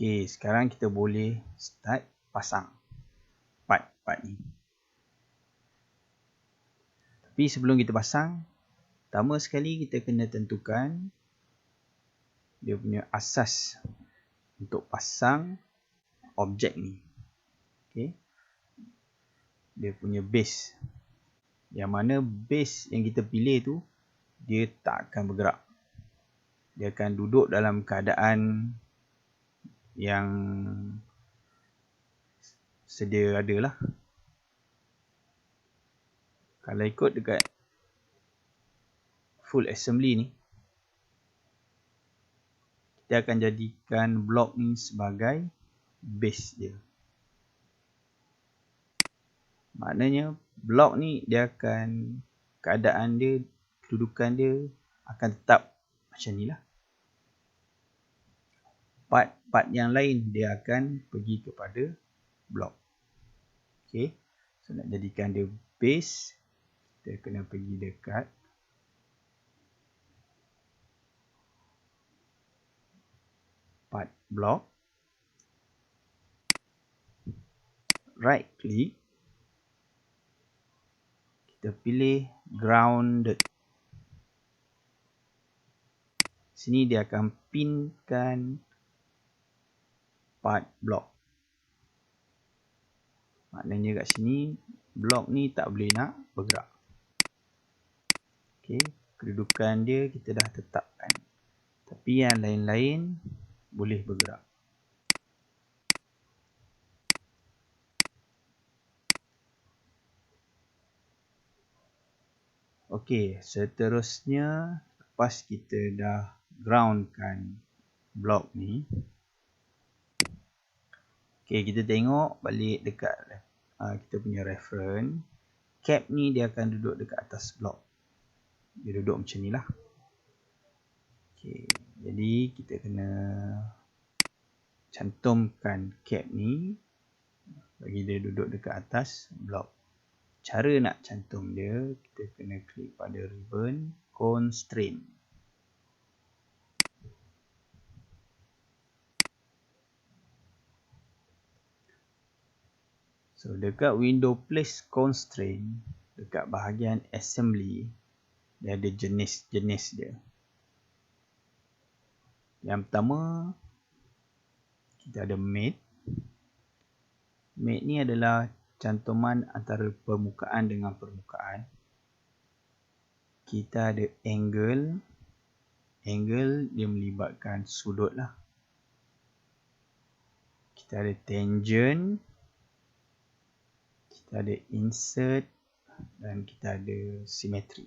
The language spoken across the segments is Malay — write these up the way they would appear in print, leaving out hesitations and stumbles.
Okey, sekarang kita boleh start pasang part-part ni. Tapi sebelum kita pasang, pertama sekali kita kena tentukan dia punya asas untuk pasang objek ni. Okey. Dia punya base. Yang mana base yang kita pilih tu dia tak akan bergerak. Dia akan duduk dalam keadaan yang sedia ada lah. Kalau ikut dekat full assembly ni, kita akan jadikan blok ni sebagai base dia. Maknanya blok ni dia akan, keadaan dia, kedudukan dia akan tetap macam ni lah. Part-part yang lain dia akan pergi kepada blok. Okay. So nak jadikan dia base, kita kena pergi dekat part block. Right click. Kita pilih grounded. Sini dia akan pinkan part block. Maknanya kat sini blok ni tak boleh nak bergerak. Okey, kedudukan dia kita dah tetapkan. Tapi yang lain-lain boleh bergerak. Okey, seterusnya lepas kita dah groundkan blok ni. Okey, kita tengok balik dekat kita punya reference. Cap ni dia akan duduk dekat atas blok. Dia duduk macam ni lah. Okey, jadi kita kena cantumkan cap ni bagi dia duduk dekat atas blok. Cara nak cantum dia, kita kena klik pada ribbon constraint. So dekat window place constraint, dekat bahagian assembly, dia ada jenis-jenis dia. Yang pertama, kita ada mate. Mate ni adalah cantuman antara permukaan dengan permukaan. Kita ada angle. Angle dia melibatkan sudut lah. Kita ada tangent. Kita ada insert. Dan kita ada symmetry.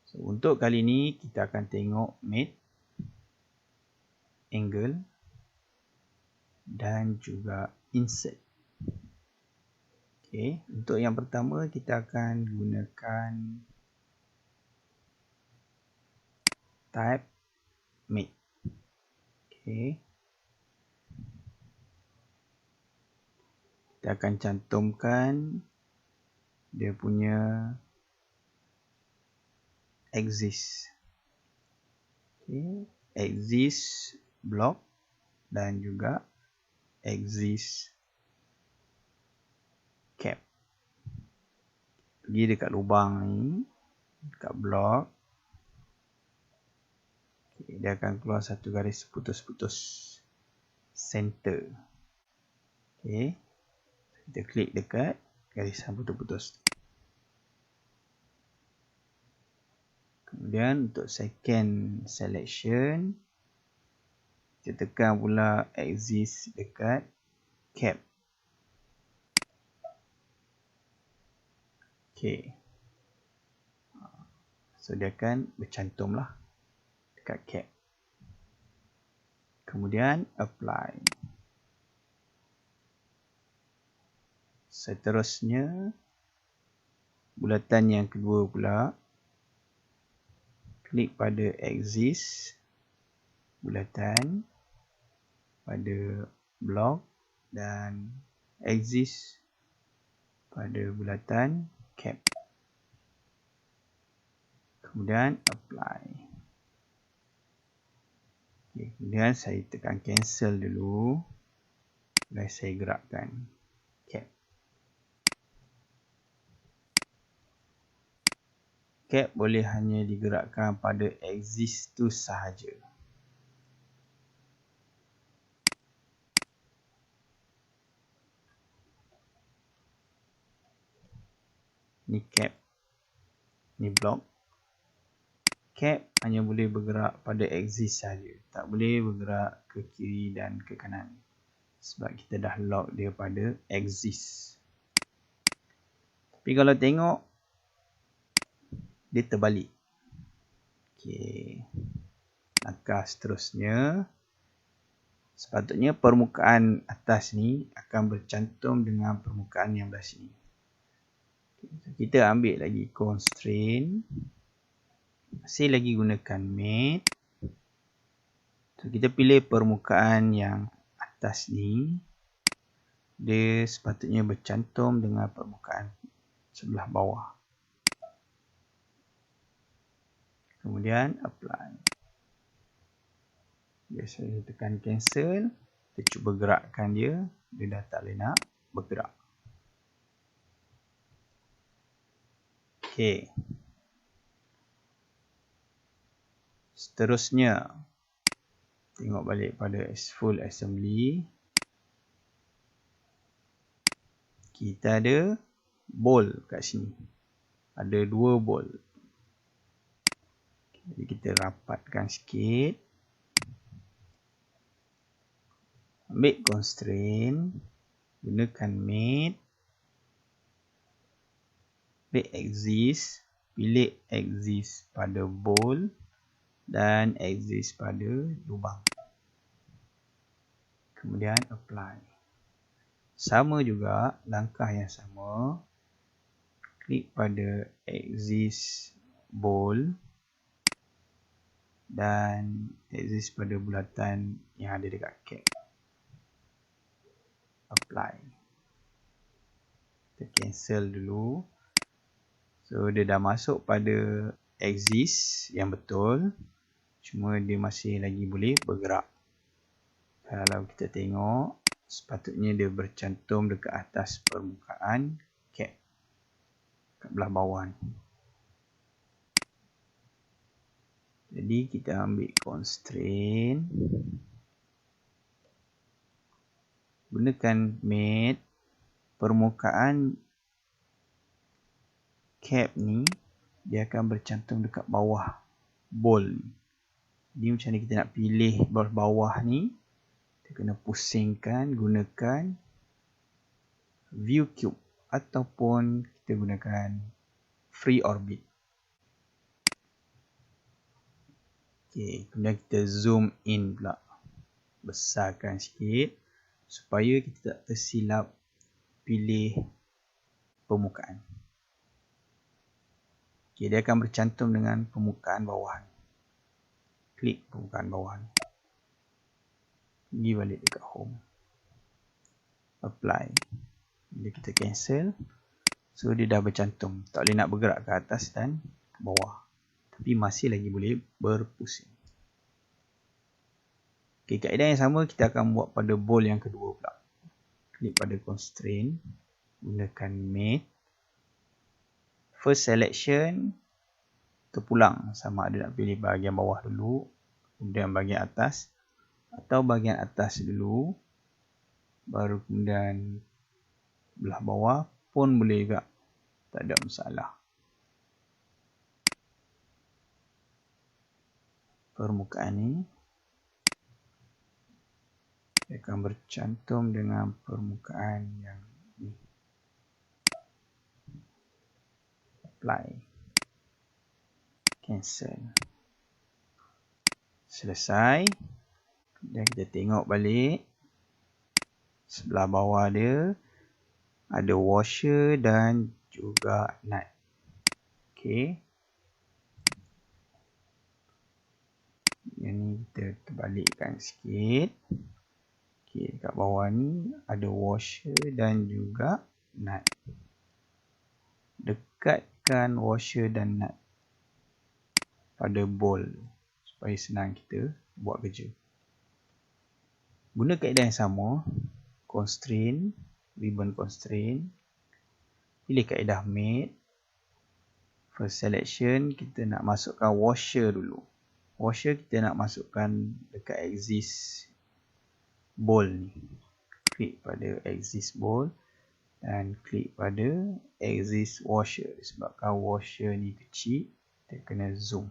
So, untuk kali ni kita akan tengok mate, angle dan juga insert. Okay. Untuk yang pertama kita akan gunakan type mate. Okay. Kita akan cantumkan dia punya axis. Okay. Axis block dan juga axis cap. Pergi dekat lubang ni, dekat block. Okay, dia akan keluar satu garis putus-putus center. Okay. Kita klik dekat garisan putus-putus. Kemudian untuk second selection, kita tekan pula axis dekat cap. Okay. So dia akan bercantum lah dekat cap. Kemudian apply. Seterusnya, bulatan yang kedua pula, klik pada axis bulatan pada block dan axis pada bulatan cap. Kemudian apply. Okay, kemudian saya tekan cancel dulu dan saya gerakkan cap. Cap boleh hanya digerakkan pada axis tu sahaja. Ni cap, ni block. Cap hanya boleh bergerak pada axis sahaja, tak boleh bergerak ke kiri dan ke kanan sebab kita dah lock dia pada axis. Tapi kalau tengok dia terbalik. Okey. Langkah seterusnya, sepatutnya permukaan atas ni akan bercantum dengan permukaan yang belah sini. Kita ambil lagi constraint, masih lagi gunakan mate. So, kita pilih permukaan yang atas ni, dia sepatutnya bercantum dengan permukaan sebelah bawah. Kemudian apply. Biasa tekan cancel, kita cuba gerakkan dia, dia dah tak boleh nak bergerak. Okey. Seterusnya, tengok balik pada full assembly. Kita ada bolt kat sini. Ada 2 bolt. Jadi kita rapatkan sikit. Ambil constraint, gunakan mate, ambil axis, pilih axis pada bolt dan axis pada lubang. Kemudian apply. Sama juga, langkah yang sama. Klik pada axis bolt dan axis pada bulatan yang ada dekat cap. Apply. Kita cancel dulu. So dia dah masuk pada axis yang betul, cuma dia masih lagi boleh bergerak. Kalau kita tengok, sepatutnya dia bercantum dekat atas permukaan cap kat belah bawah ni. Jadi kita ambil constraint, gunakan mate, permukaan cap ni dia akan bercantum dekat bawah bolt ni. Jadi macam ni kita nak pilih bawah ni, kita kena pusingkan gunakan view cube ataupun kita gunakan free orbit. Okey, kemudian kita zoom in pula. Besarkan sikit supaya kita tak tersilap pilih permukaan. Okey, dia akan bercantum dengan permukaan bawah ni. Klik permukaan bawah ni. Pergi balik dekat home. Apply. Bila kita cancel, so dia dah bercantum. Tak boleh nak bergerak ke atas dan ke bawah. Tapi masih lagi boleh berpusing. Okay, kaedah yang sama kita akan buat pada bolt yang kedua pula. Klik pada constraint, gunakan mate. First selection, terpulang sama ada nak pilih bahagian bawah dulu, kemudian bahagian atas, atau bahagian atas dulu, baru kemudian belah bawah pun boleh juga, tak ada masalah. Permukaan ni akan bercantum dengan permukaan yang ni. Apply. Cancel. Selesai. Dan kita tengok balik. Sebelah bawah dia ada washer dan juga nut. Okey. Yang ni kita terbalikkan sikit. Okey, kat bawah ni ada washer dan juga nut. Dekatkan washer dan nut pada bolt supaya senang kita buat kerja. Guna kaedah yang sama, constraint, ribbon constraint. Pilih kaedah made. First selection, kita nak masukkan washer dulu. Washer kita nak masukkan dekat axis bowl ni. Klik pada axis bowl dan klik pada axis washer. Sebabkan washer ni kecil, kita kena zoom.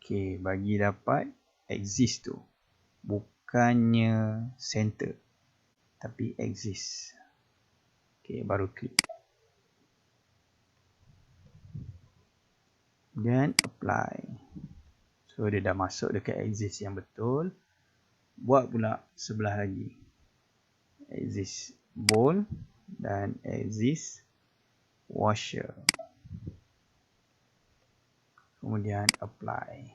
Okey, bagi dapat axis tu. Bukannya center, tapi axis. Okey, baru klik. Dan apply. So dia dah masuk dekat axis yang betul. Buat pula sebelah lagi. Axis bowl dan axis washer. Kemudian apply.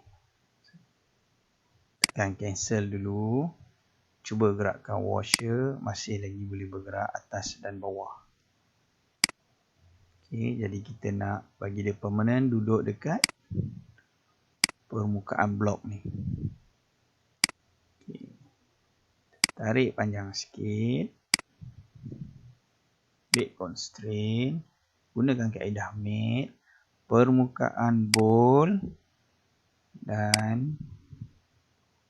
Tekan cancel dulu. Cuba gerakkan washer, masih lagi boleh bergerak atas dan bawah. Okey, jadi kita nak bagi dia permanent duduk dekat permukaan blok ni. Okay. Tarik panjang sikit. Make constraint. Gunakan kaedah made. Permukaan bowl dan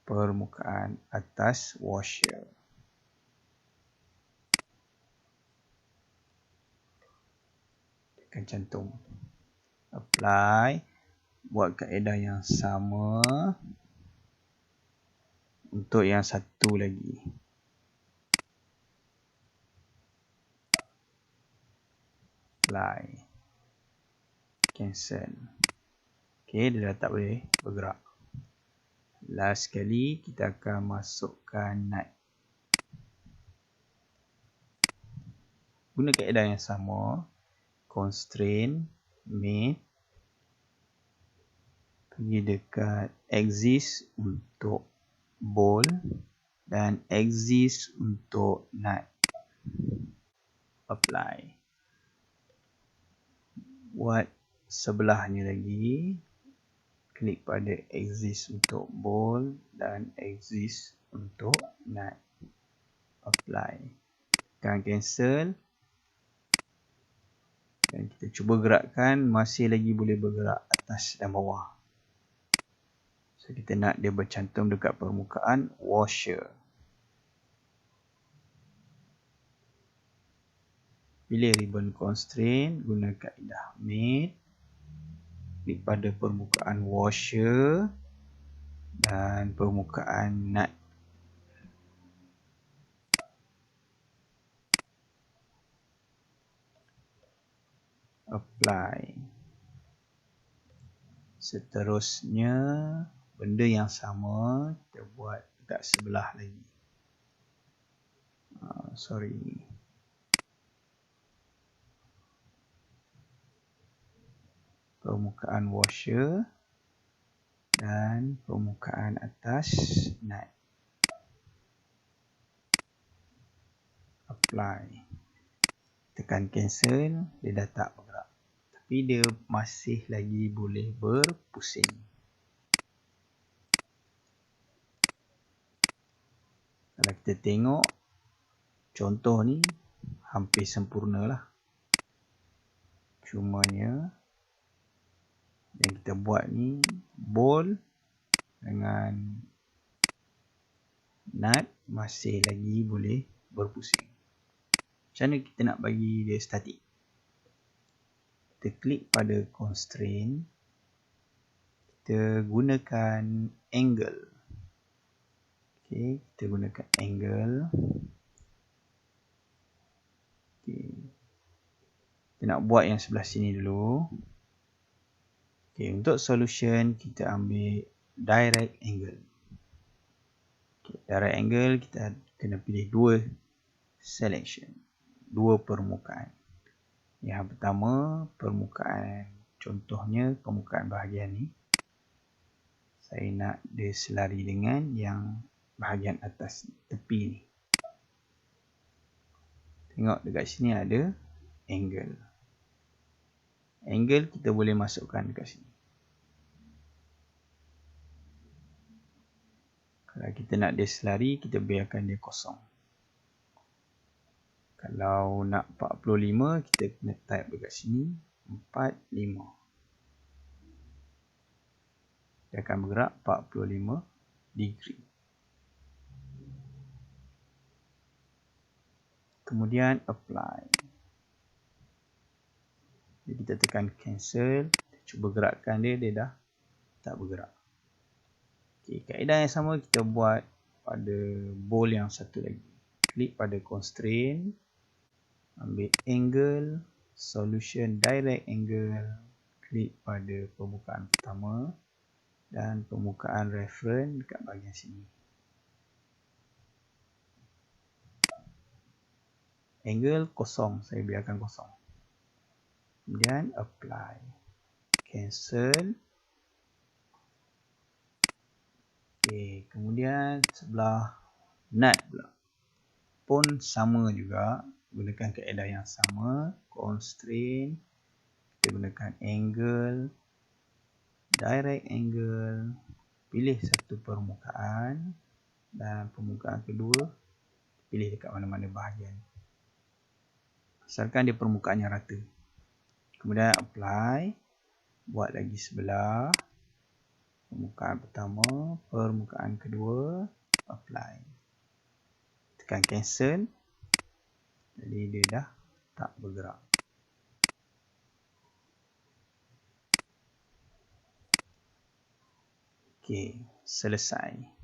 permukaan atas washer. Tekan cantum. Apply. Buat kaedah yang sama untuk yang satu lagi. Apply. Cancel. Okey, dia dah tak boleh bergerak. Last sekali kita akan masukkan nut. Guna kaedah yang sama. Constraint, made. Pergi dekat axis untuk bowl dan axis untuk nut. Apply. Buat sebelahnya lagi. Klik pada axis untuk bowl dan axis untuk nut. Apply. Tekan cancel. Dan kita cuba gerakkan, masih lagi boleh bergerak atas dan bawah. So kita nak dia bercantum dekat permukaan washer. Pilih ribbon constraint, guna kaedah made. Klik pada permukaan washer dan permukaan nut. Apply. Seterusnya, benda yang sama kita buat dekat sebelah lagi. Permukaan washer dan permukaan atas nut. Apply. Tekan cancel, dia dah tak bergerak. Tapi dia masih lagi boleh berpusing. Kalau kita tengok, contoh ni hampir sempurna lah. Cumanya yang kita buat ni bowl dengan nut masih lagi boleh berpusing. Macam mana kita nak bagi dia statik? Kita klik pada constraint. Kita gunakan angle. Okey, kita gunakan angle. Okey. Kita nak buat yang sebelah sini dulu. Okay, untuk solution kita ambil direct angle. Okay, direct angle kita kena pilih dua selection, dua permukaan. Yang pertama permukaan, contohnya permukaan bahagian ni. Saya nak dia selari dengan yang bahagian atas tepi ni. Tengok dekat sini ada angle. Angle kita boleh masukkan dekat sini. Kalau kita nak dia selari, kita biarkan dia kosong. Kalau nak 45, kita kena type dekat sini 45. Dia akan bergerak 45 degree. Kemudian apply. Jadi kita tekan cancel, cuba gerakkan dia, dia dah tak bergerak. Okey, kaedah yang sama kita buat pada bowl yang satu lagi. Klik pada constraint, ambil angle, solution direct angle, klik pada permukaan pertama dan permukaan reference dekat bahagian sini. Angle kosong, saya biarkan kosong. Kemudian apply, cancel. Okey, kemudian sebelah nut pula pun sama juga, gunakan kaedah yang sama, constraint, kita gunakan angle, direct angle, pilih satu permukaan dan permukaan kedua pilih dekat mana-mana bahagian, asalkan dia permukaan yang rata. Kemudian apply, buat lagi sebelah, permukaan pertama, permukaan kedua, apply, tekan cancel. Jadi dia dah tak bergerak. Okey, selesai.